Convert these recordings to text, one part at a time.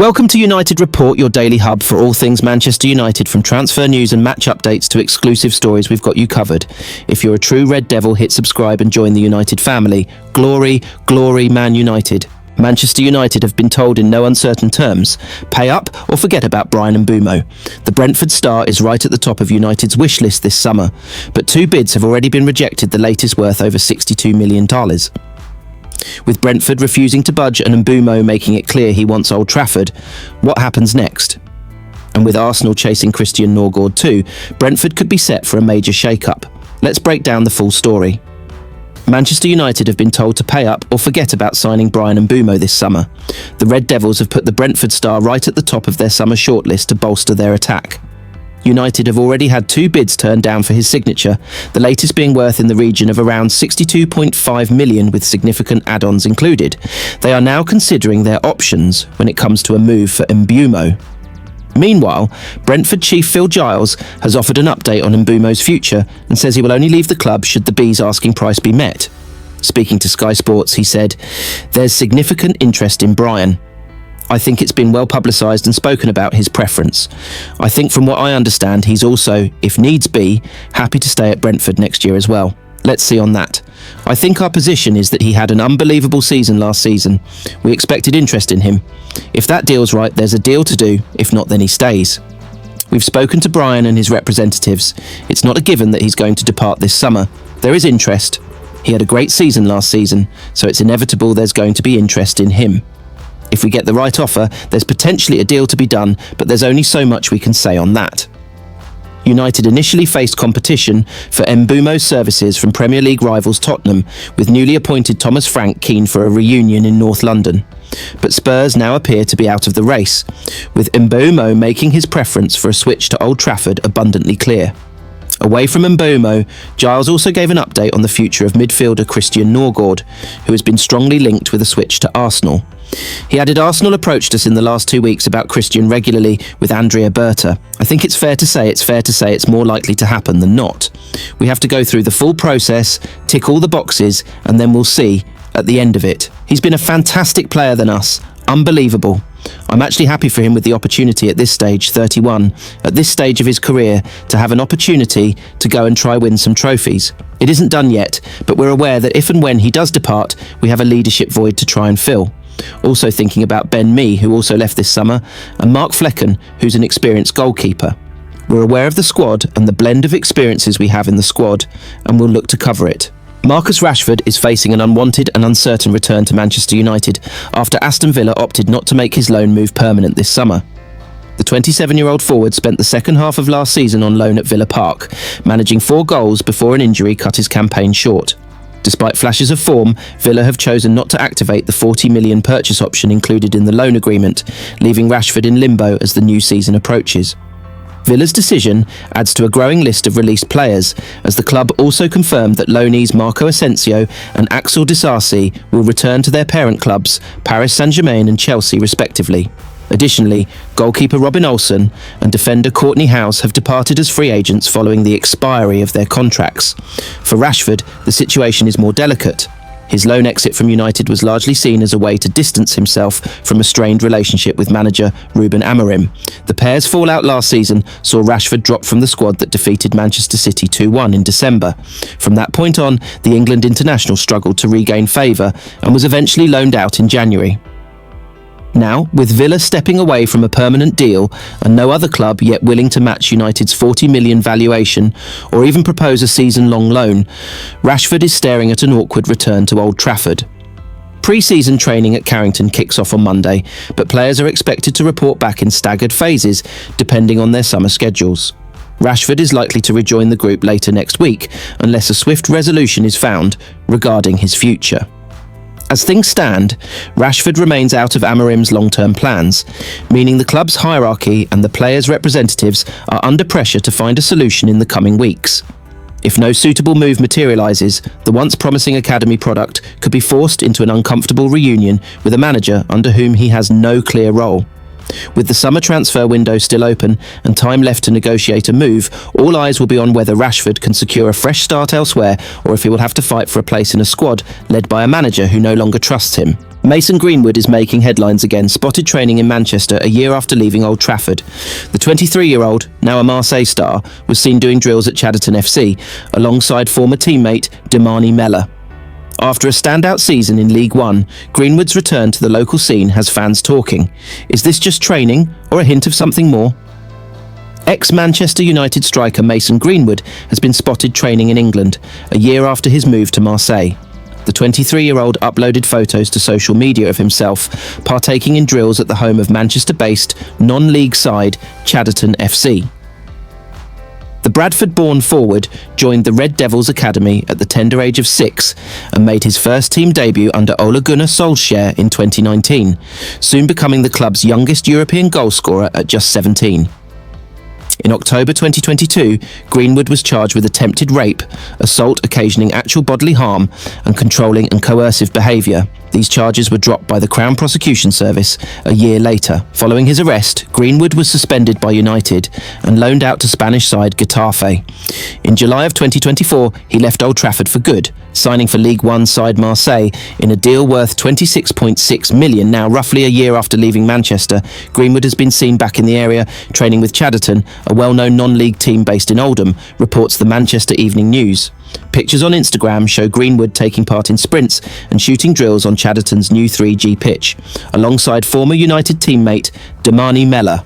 Welcome to United Report, your daily hub for all things Manchester United, from transfer news and match updates to exclusive stories. We've got you covered. If you're a true Red Devil, hit subscribe and join the United family. Glory, glory, Man United. Manchester United have been told in no uncertain terms, pay up or forget about Bryan Mbeumo. The Brentford star is right at the top of United's wish list this summer, but two bids have already been rejected, the latest worth over $62 million. With Brentford refusing to budge and Mbeumo making it clear he wants Old Trafford, what happens next? And with Arsenal chasing Christian Norgård too, Brentford could be set for a major shake-up. Let's break down the full story. Manchester United have been told to pay up or forget about signing Bryan Mbeumo this summer. The Red Devils have put the Brentford star right at the top of their summer shortlist to bolster their attack. United have already had two bids turned down for his signature, the latest being worth in the region of around £62.5 million with significant add-ons included. They are now considering their options when it comes to a move for Mbeumo. Meanwhile, Brentford chief Phil Giles has offered an update on Mbeumo's future and says he will only leave the club should the Bees' asking price be met. Speaking to Sky Sports, he said, "There's significant interest in Bryan. I think it's been well publicised and spoken about his preference. I think from what I understand, he's also, if needs be, happy to stay at Brentford next year as well. Let's see on that. I think our position is that he had an unbelievable season last season. We expected interest in him. If that deal's right, there's a deal to do. If not, then he stays. We've spoken to Bryan and his representatives. It's not a given that he's going to depart this summer. There is interest. He had a great season last season, so it's inevitable there's going to be interest in him. If we get the right offer, there's potentially a deal to be done, but there's only so much we can say on that." United initially faced competition for Mbeumo's services from Premier League rivals Tottenham, with newly appointed Thomas Frank keen for a reunion in North London. But Spurs now appear to be out of the race, with Mbeumo making his preference for a switch to Old Trafford abundantly clear. Away from Mbeumo, Giles also gave an update on the future of midfielder Christian Norgård, who has been strongly linked with a switch to Arsenal. He added, "Arsenal approached us in the last 2 weeks about Christian regularly with Andrea Berta. I think it's fair to say it's more likely to happen than not. We have to go through the full process, tick all the boxes, and then we'll see at the end of it. He's been a fantastic player than us. Unbelievable. I'm actually happy for him with the opportunity at this stage, 31, at this stage of his career, to have an opportunity to go and try win some trophies. It isn't done yet, but we're aware that if and when he does depart, we have a leadership void to try and fill. Also thinking about Ben Mee, who also left this summer, and Mark Flecken, who's an experienced goalkeeper. We're aware of the squad and the blend of experiences we have in the squad, and we'll look to cover it." Marcus Rashford is facing an unwanted and uncertain return to Manchester United after Aston Villa opted not to make his loan move permanent this summer. The 27-year-old forward spent the second half of last season on loan at Villa Park, managing 4 goals before an injury cut his campaign short. Despite flashes of form, Villa have chosen not to activate the £40 million purchase option included in the loan agreement, leaving Rashford in limbo as the new season approaches. Villa's decision adds to a growing list of released players, as the club also confirmed that loanees Marco Asensio and Axel Disasi will return to their parent clubs, Paris Saint-Germain and Chelsea respectively. Additionally, goalkeeper Robin Olsen and defender Courtney House have departed as free agents following the expiry of their contracts. For Rashford, the situation is more delicate. His loan exit from United was largely seen as a way to distance himself from a strained relationship with manager Ruben Amorim. The pair's fallout last season saw Rashford drop from the squad that defeated Manchester City 2-1 in December. From that point on, the England international struggled to regain favour and was eventually loaned out in January. Now, with Villa stepping away from a permanent deal and no other club yet willing to match United's £40 million valuation or even propose a season-long loan, Rashford is staring at an awkward return to Old Trafford. Pre-season training at Carrington kicks off on Monday, but players are expected to report back in staggered phases depending on their summer schedules. Rashford is likely to rejoin the group later next week unless a swift resolution is found regarding his future. As things stand, Rashford remains out of Amorim's long-term plans, meaning the club's hierarchy and the players' representatives are under pressure to find a solution in the coming weeks. If no suitable move materialises, the once promising academy product could be forced into an uncomfortable reunion with a manager under whom he has no clear role. With the summer transfer window still open and time left to negotiate a move, all eyes will be on whether Rashford can secure a fresh start elsewhere or if he will have to fight for a place in a squad led by a manager who no longer trusts him. Mason Greenwood is making headlines again, spotted training in Manchester a year after leaving Old Trafford. The 23-year-old, now a Marseille star, was seen doing drills at Chadderton FC, alongside former teammate Demani Mella. After a standout season in League One, Greenwood's return to the local scene has fans talking. Is this just training, or a hint of something more? Ex-Manchester United striker Mason Greenwood has been spotted training in England, a year after his move to Marseille. The 23-year-old uploaded photos to social media of himself partaking in drills at the home of Manchester-based non-league side Chadderton FC. The Bradford-born forward joined the Red Devils Academy at the tender age of 6 and made his first team debut under Ole Gunnar Solskjaer in 2019, soon becoming the club's youngest European goalscorer at just 17. In October 2022, Greenwood was charged with attempted rape, assault occasioning actual bodily harm, and controlling and coercive behaviour. These charges were dropped by the Crown Prosecution Service a year later. Following his arrest, Greenwood was suspended by United and loaned out to Spanish side Getafe. In July of 2024, he left Old Trafford for good, signing for League One side Marseille in a deal worth £26.6 million. Now, roughly a year after leaving Manchester, Greenwood has been seen back in the area, training with Chadderton, a well-known non-league team based in Oldham, reports the Manchester Evening News. Pictures on Instagram show Greenwood taking part in sprints and shooting drills on Chadderton's new 3G pitch, alongside former United teammate Demani Mella.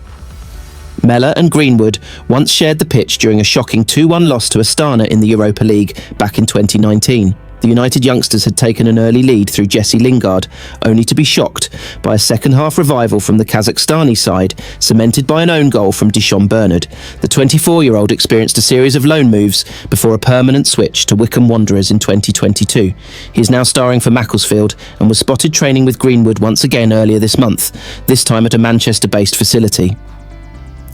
Mella and Greenwood once shared the pitch during a shocking 2-1 loss to Astana in the Europa League back in 2019. The United youngsters had taken an early lead through Jesse Lingard, only to be shocked by a second-half revival from the Kazakhstani side, cemented by an own goal from Dishon Bernard. The 24-year-old experienced a series of loan moves before a permanent switch to Wycombe Wanderers in 2022. He is now starring for Macclesfield and was spotted training with Greenwood once again earlier this month, this time at a Manchester-based facility.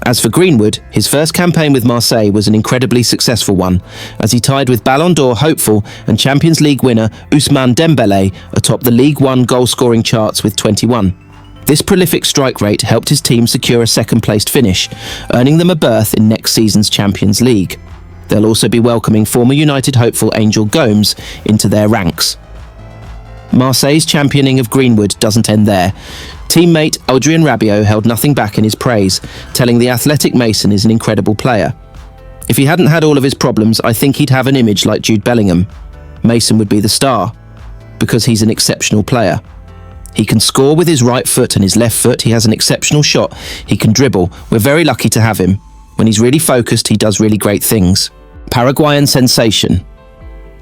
As for Greenwood, his first campaign with Marseille was an incredibly successful one, as he tied with Ballon d'Or hopeful and Champions League winner Ousmane Dembélé atop the League One goal-scoring charts with 21. This prolific strike rate helped his team secure a second-placed finish, earning them a berth in next season's Champions League. They'll also be welcoming former United hopeful Angel Gomes into their ranks. Marseille's championing of Greenwood doesn't end there. Teammate Adrien Rabiot held nothing back in his praise, telling the athletic Mason is an incredible player. If he hadn't had all of his problems, I think he'd have an image like Jude Bellingham. Mason would be the star, because he's an exceptional player. He can score with his right foot and his left foot. He has an exceptional shot. He can dribble. We're very lucky to have him. When he's really focused, he does really great things. Paraguayan sensation.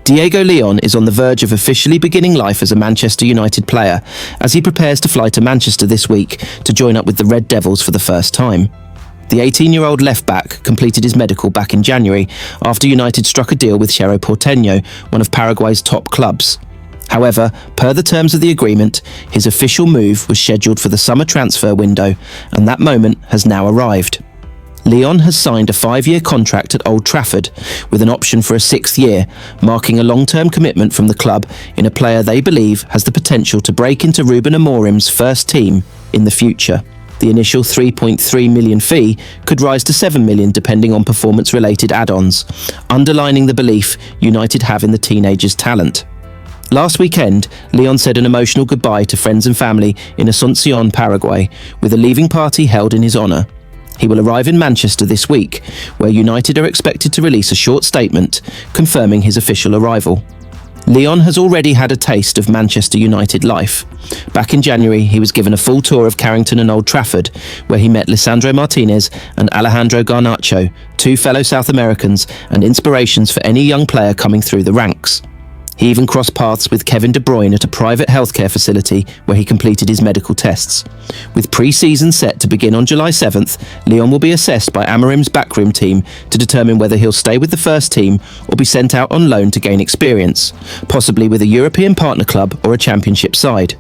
Diego Leon is on the verge of officially beginning life as a Manchester United player, as he prepares to fly to Manchester this week to join up with the Red Devils for the first time. The 18-year-old left-back completed his medical back in January after United struck a deal with Cerro Porteño, one of Paraguay's top clubs. However, per the terms of the agreement, his official move was scheduled for the summer transfer window, and that moment has now arrived. Leon has signed a 5-year contract at Old Trafford, with an option for a 6th year, marking a long-term commitment from the club in a player they believe has the potential to break into Ruben Amorim's first team in the future. The initial $3.3 million fee could rise to $7 million depending on performance-related add-ons, underlining the belief United have in the teenager's talent. Last weekend, Leon said an emotional goodbye to friends and family in Asunción, Paraguay, with a leaving party held in his honour. He will arrive in Manchester this week, where United are expected to release a short statement confirming his official arrival. Leon has already had a taste of Manchester United life. Back in January, he was given a full tour of Carrington and Old Trafford, where he met Lisandro Martinez and Alejandro Garnacho, 2 fellow South Americans and inspirations for any young player coming through the ranks. He even crossed paths with Kevin De Bruyne at a private healthcare facility where he completed his medical tests. With pre-season set to begin on July 7th, Leon will be assessed by Amorim's backroom team to determine whether he'll stay with the first team or be sent out on loan to gain experience, possibly with a European partner club or a championship side.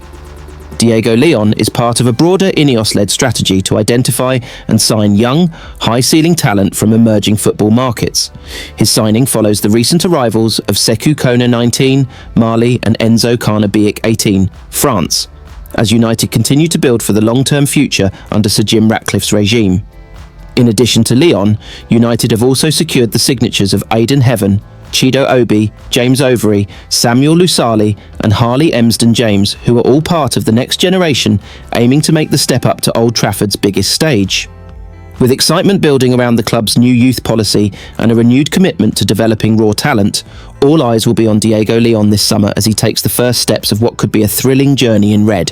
Diego Leon is part of a broader Ineos-led strategy to identify and sign young, high-ceiling talent from emerging football markets. His signing follows the recent arrivals of Sekou Kona 19, Mali and Enzo Carnabic 18, France, as United continue to build for the long-term future under Sir Jim Ratcliffe's regime. In addition to Leon, United have also secured the signatures of Aidan Heaven, Chido Obi, James Overy, Samuel Lusali and Harley Emsden-James, who are all part of the next generation aiming to make the step up to Old Trafford's biggest stage. With excitement building around the club's new youth policy and a renewed commitment to developing raw talent, all eyes will be on Diego Leon this summer as he takes the first steps of what could be a thrilling journey in red.